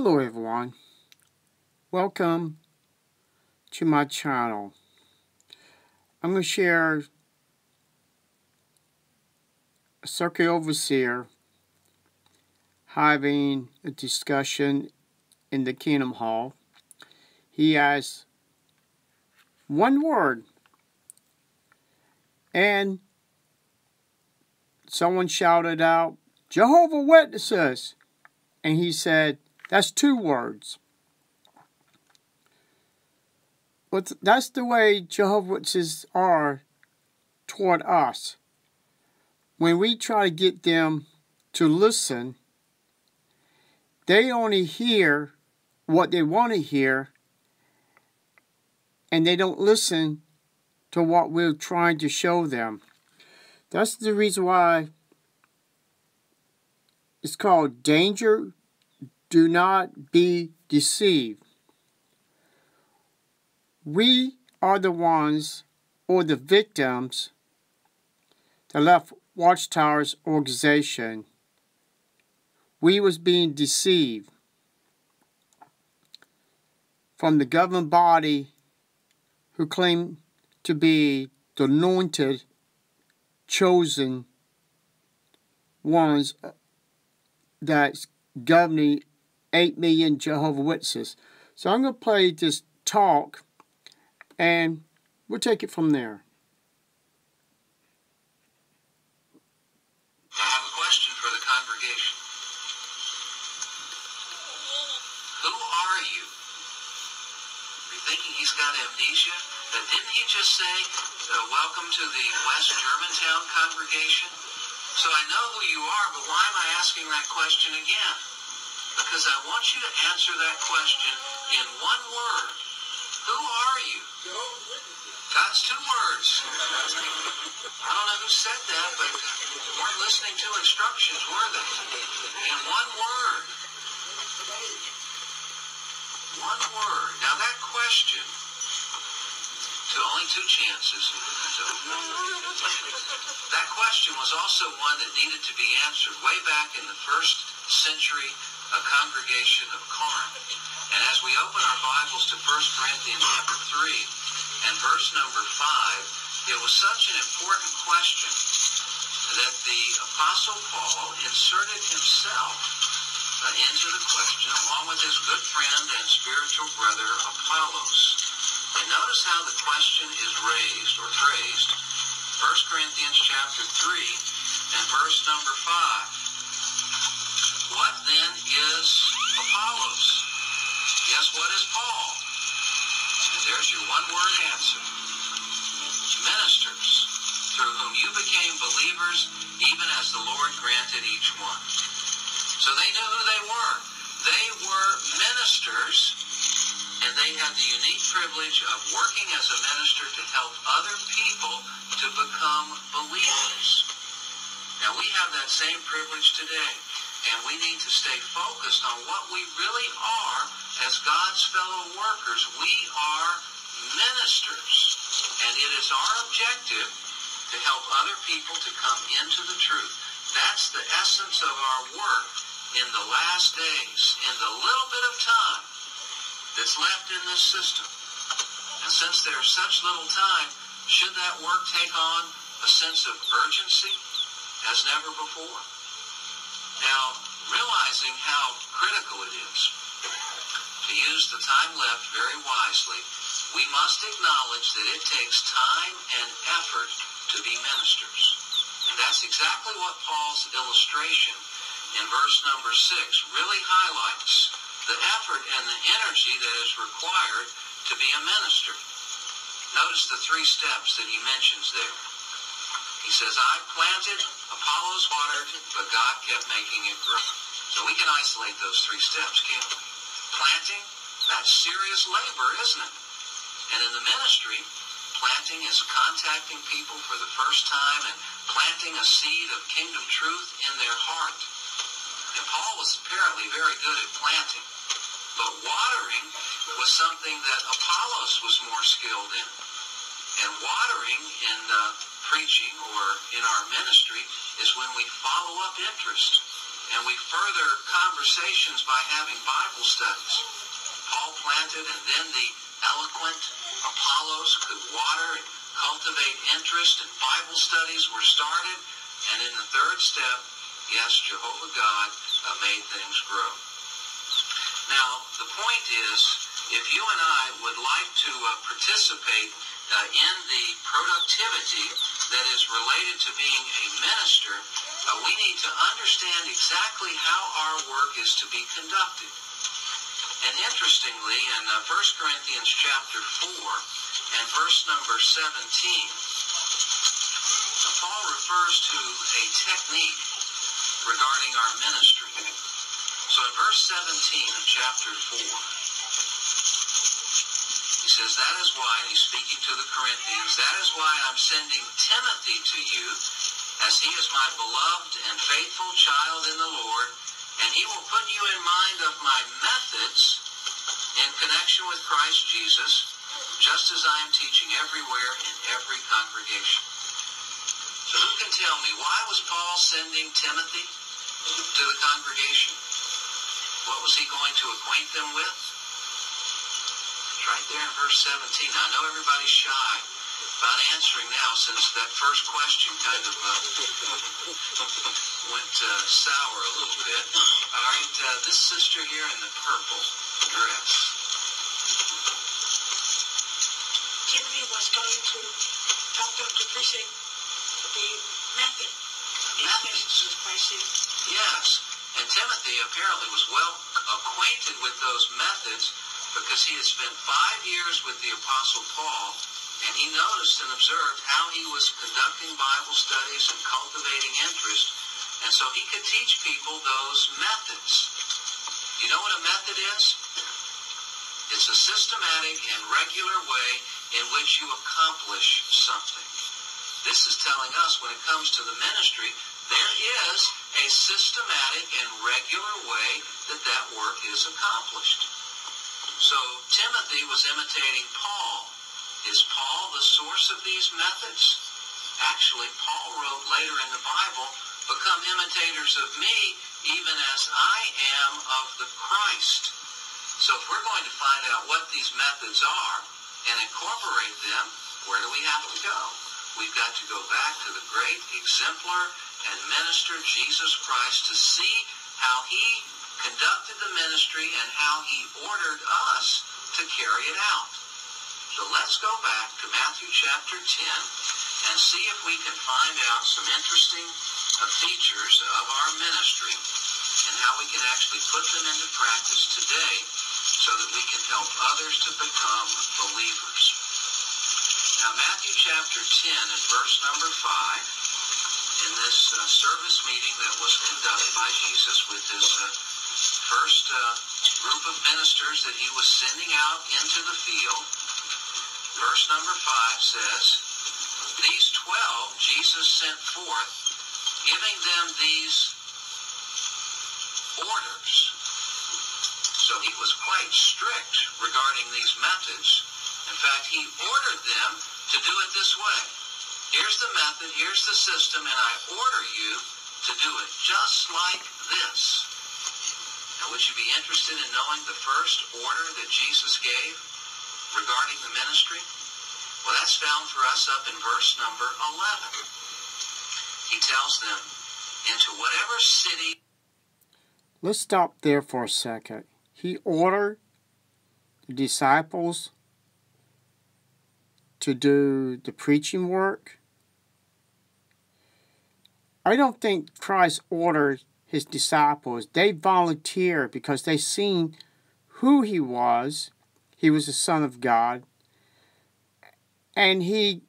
Hello everyone, welcome to my channel. I'm going to share a circuit overseer having a discussion in the Kingdom Hall. He has one word and someone shouted out, Jehovah Witnesses, and he said, that's two words. But that's the way Jehovah's Witnesses are toward us. When we try to get them to listen, they only hear what they want to hear, and they don't listen to what we're trying to show them. That's the reason why it's called danger. Do not be deceived. We are the ones, or the victims, that left Watchtower's organization. We was being deceived from the governing body who claimed to be the anointed, chosen ones that's governing 8 million Jehovah's Witnesses. So I'm going to play this talk and we'll take it from there. I have a question for the congregation. Who are you? Are you thinking he's got amnesia? Didn't he just say, welcome to the West Germantown congregation? So I know who you are, but why am I asking that question again? Because I want you to answer that question in one word. Who are you? That's two words. I don't know who said that, but weren't listening to instructions, were they? In one word. One word. Now that question, to only two chances, that question was also one that needed to be answered way back in the first century congregation of Corinth. And as we open our Bibles to 1 Corinthians chapter 3 and verse number 5, it was such an important question that the Apostle Paul inserted himself into the question along with his good friend and spiritual brother Apollos. And notice how the question is raised or phrased. 1 Corinthians chapter 3 and verse number 5. What then is Apollos? Guess what is Paul? And there's your one-word answer. Ministers, through whom you became believers, even as the Lord granted each one. So they knew who they were. They were ministers, and they had the unique privilege of working as a minister to help other people to become believers. Now we have that same privilege today. And we need to stay focused on what we really are as God's fellow workers. We are ministers. And it is our objective to help other people to come into the truth. That's the essence of our work in the last days, in the little bit of time that's left in this system. And since there's such little time, should that work take on a sense of urgency as never before? Now, realizing how critical it is to use the time left very wisely, we must acknowledge that it takes time and effort to be ministers. And that's exactly what Paul's illustration in verse number 6 really highlights, the effort and the energy that is required to be a minister. Notice the three steps that he mentions there. He says, I planted, Apollos watered, but God kept making it grow. So we can isolate those three steps, can't we? Planting, that's serious labor, isn't it? And in the ministry, planting is contacting people for the first time and planting a seed of kingdom truth in their heart. And Paul was apparently very good at planting. But watering was something that Apollos was more skilled in. And watering in preaching or in our ministry is when we follow up interest. And we further conversations by having Bible studies. Paul planted, and then the eloquent Apollos could water and cultivate interest, and Bible studies were started. And in the third step, yes, Jehovah God made things grow. Now, the point is, if you and I would like to participate in the productivity that is related to being a minister, we need to understand exactly how our work is to be conducted. And interestingly, in 1 Corinthians chapter 4 and verse number 17, Paul refers to a technique regarding our ministry. So in verse 17 of chapter 4, he says, that is why, and he's speaking to the Corinthians, that is why I'm sending Timothy to you, as he is my beloved and faithful child in the Lord, and he will put you in mind of my methods in connection with Christ Jesus, just as I am teaching everywhere in every congregation. So who can tell me, why was Paul sending Timothy to the congregation? What was he going to acquaint them with? It's right there in verse 17. Now, I know everybody's shy about answering now, since that first question kind of went sour a little bit. All right, this sister here in the purple dress. Timothy was going to talk to appreciate the method. Yes, and Timothy apparently was well acquainted with those methods because he had spent 5 years with the Apostle Paul, and he noticed and observed how he was conducting Bible studies and cultivating interest, and so he could teach people those methods. You know what a method is? It's a systematic and regular way in which you accomplish something. This is telling us when it comes to the ministry, there is a systematic and regular way that that work is accomplished. So Timothy was imitating Paul. Is Paul the source of these methods? Actually, Paul wrote later in the Bible, become imitators of me, even as I am of the Christ. So if we're going to find out what these methods are and incorporate them, where do we have to go? We've got to go back to the great exemplar and minister Jesus Christ to see how he conducted the ministry and how he ordered us to carry it out. So let's go back to Matthew chapter 10 and see if we can find out some interesting features of our ministry and how we can actually put them into practice today so that we can help others to become believers. Now, Matthew chapter 10 and verse number 5, in this service meeting that was conducted by Jesus with his first group of ministers that he was sending out into the field, verse number 5 says, these 12 Jesus sent forth, giving them these orders. So he was quite strict regarding these methods. In fact, he ordered them to do it this way. Here's the method, here's the system, and I order you to do it just like this. Now, would you be interested in knowing the first order that Jesus gave regarding the ministry? Well, that's found for us up in verse number 11. He tells them, into whatever city... Let's stop there for a second. He ordered the disciples to do the preaching work. I don't think Christ ordered his disciples. They volunteered because they seen who he was. He was the Son of God. And he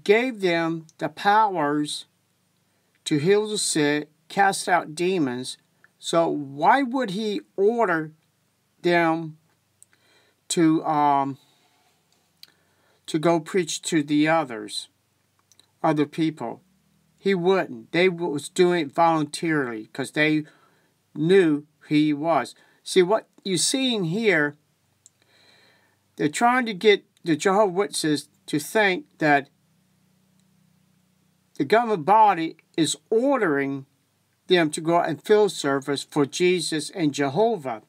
gave them the powers to heal the sick, cast out demons. So why would he order them to go preach to the other people? He wouldn't. They was doing it voluntarily because they knew who he was. See, what you see in here, they're trying to get the Jehovah's Witnesses to think that the government body is ordering them to go out and field service for Jesus and Jehovah.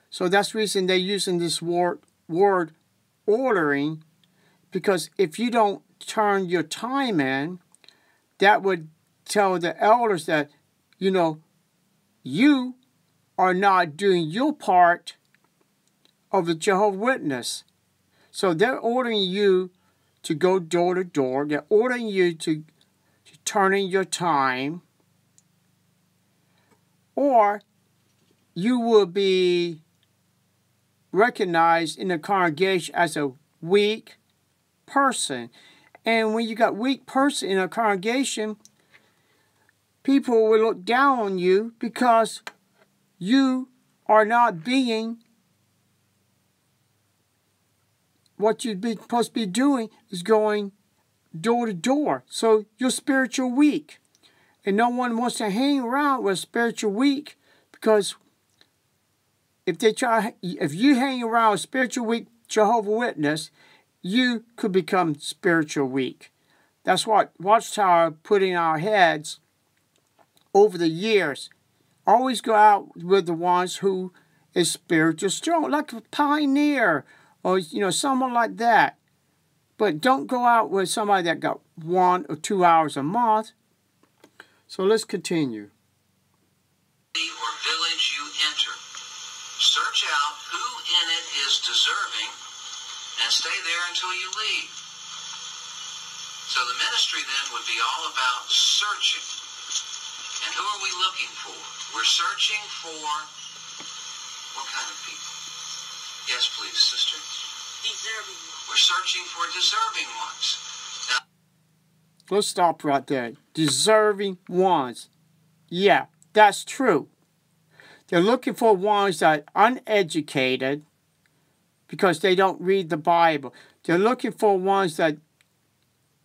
So that's the reason they're using this word ordering, because if you don't turn your time in, that would tell the elders that, you are not doing your part of the Jehovah's Witness. So they're ordering you to go door to door. They're ordering you to turn in your time, or you will be recognized in the congregation as a weak person. And when you got weak person in a congregation, people will look down on you because you are not being what you're supposed to be doing is going door to door. So you're spiritual weak. And no one wants to hang around with spiritual weak, because if you hang around with spiritual weak Jehovah's Witness, you could become spiritual weak. That's what Watchtower put in our heads over the years. Always go out with the ones who is spiritual strong, like a pioneer or someone like that. But don't go out with somebody that got 1 or 2 hours a month. So let's continue. Or village you enter, search out who in it is deserving, and stay there until you leave. So the ministry then would be all about searching. And who are we looking for? We're searching for what kind of people? Yes, please, sister. Deserving ones. We're searching for deserving ones. Now, let's stop right there. Deserving ones. Yeah, that's true. They're looking for ones that are uneducated because they don't read the Bible. They're looking for ones that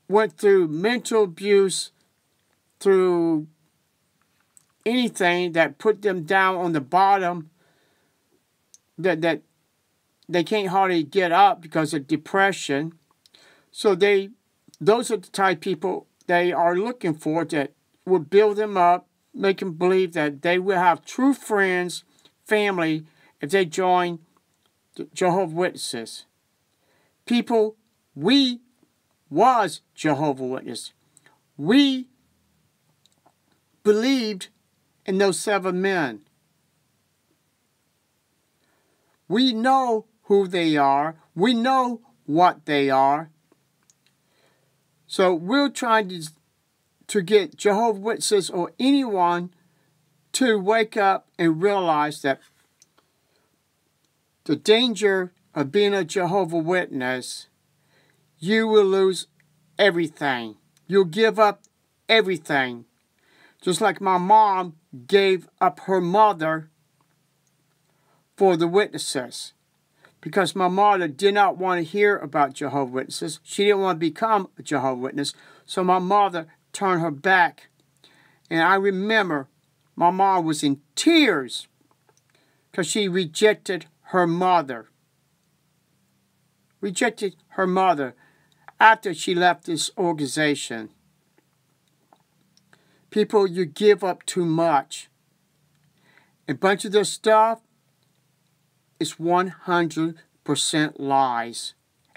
went through mental abuse, through anything that put them down on the bottom, that they can't hardly get up because of depression. So those are the type of people they are looking for, that will build them up, make them believe that they will have true friends, family, if they join the Jehovah's Witnesses. People, we was Jehovah's Witnesses. We believed in those 7 men. We know who they are. We know what they are. So we're trying to get Jehovah's Witnesses or anyone to wake up and realize that the danger of being a Jehovah's Witness, you will lose everything. You'll give up everything. Just like my mom gave up her mother for the witnesses, because my mother did not want to hear about Jehovah's Witnesses. She didn't want to become a Jehovah's Witness, so my mother turned her back. And I remember my mom was in tears because she rejected her mother. Rejected her mother after she left this organization. People, you give up too much. A bunch of this stuff is 100% lies.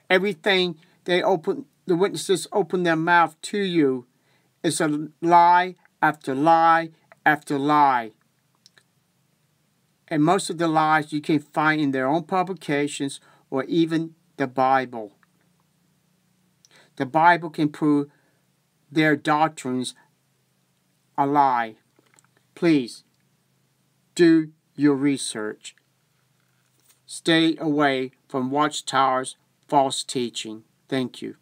Everything the witnesses open their mouth to you is a lie after lie after lie. And most of the lies you can find in their own publications or even the Bible. The Bible can prove their doctrines a lie. Please, do your research. Stay away from Watchtower's false teaching. Thank you.